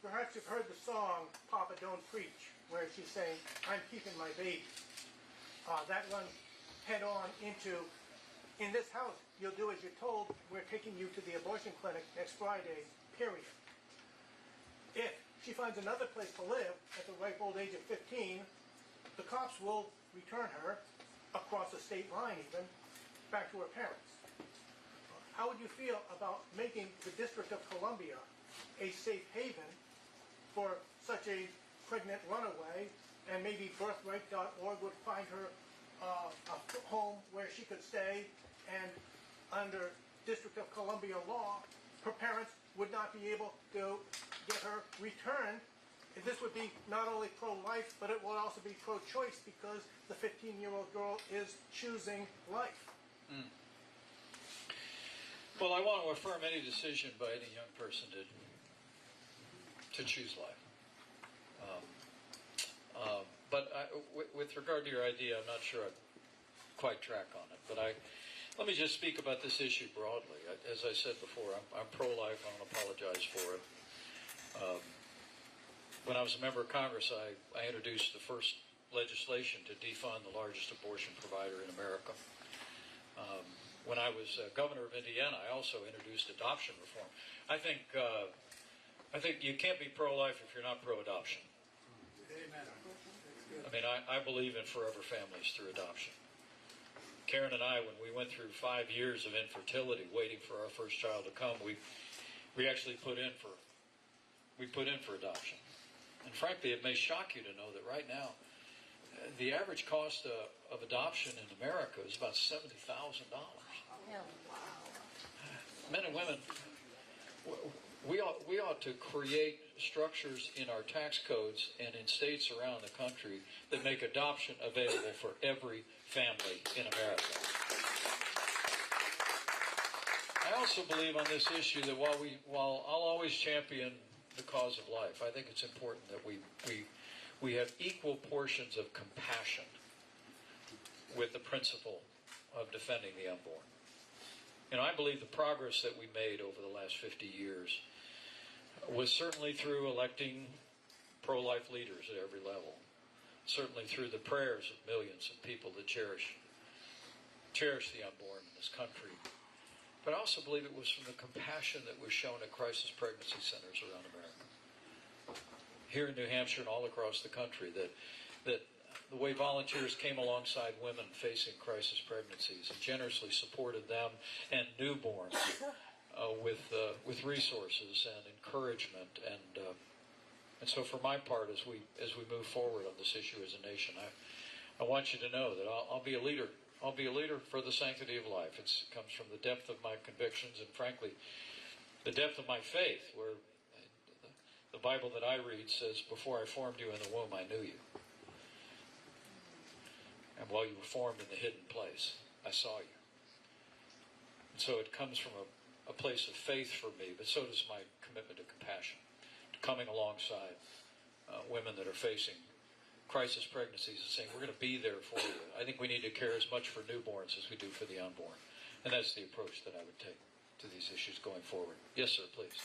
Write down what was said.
Perhaps you've heard the song, Papa Don't Preach, where she's saying, I'm keeping my baby. That runs head on into, in this house, you'll do as you're told, we're taking you to the abortion clinic next Friday, period. If she finds another place to live at the ripe old age of 15, the cops will return her, across the state line even, back to her parents. How would you feel about making the District of Columbia a safe haven for such a pregnant runaway, and maybe birthright.org would find her a home where she could stay, and under District of Columbia law, her parents would not be able to get her returned. This would be not only pro-life, but it will also be pro-choice, because the 15-year-old girl is choosing life. Mm. Well, I want to affirm any decision by any young person to choose life. But with regard to your idea, I'm not sure I quite track on it. But let me just speak about this issue broadly. As I said before, I'm pro-life. I don't apologize for it. When I was a member of Congress, I introduced the first legislation to defund the largest abortion provider in America. When I was governor of Indiana, I also introduced adoption reform. I think you can't be pro-life if you're not pro-adoption. Amen. I mean, I believe in forever families through adoption. Karen and I, when we went through 5 years of infertility, waiting for our first child to come, we actually put in for adoption. And frankly, it may shock you to know that right now, the average cost of adoption in America is about $70,000. Men and women, we ought to create structures in our tax codes and in states around the country that make adoption available for every family in America. I also believe on this issue that while I'll always champion the cause of life, I think it's important that we have equal portions of compassion with the principle of defending the unborn. And I believe the progress that we made over the last 50 years was certainly through electing pro-life leaders at every level, certainly through the prayers of millions of people that cherish the unborn in this country. But I also believe it was from the compassion that was shown at crisis pregnancy centers around America. Here in New Hampshire and all across the country, that the way volunteers came alongside women facing crisis pregnancies and generously supported them and newborns with resources and encouragement, and so for my part, as we move forward on this issue as a nation, I want you to know that I'll be a leader. I'll be a leader for the sanctity of life. It comes from the depth of my convictions and, frankly, the depth of my faith, where the Bible that I read says, before I formed you in the womb, I knew you. And while you were formed in the hidden place, I saw you. And so it comes from a place of faith for me, but so does my commitment to compassion, to coming alongside women that are facing crisis pregnancies and saying, we're going to be there for you. I think we need to care as much for newborns as we do for the unborn. And that's the approach that I would take to these issues going forward. Yes, sir, please.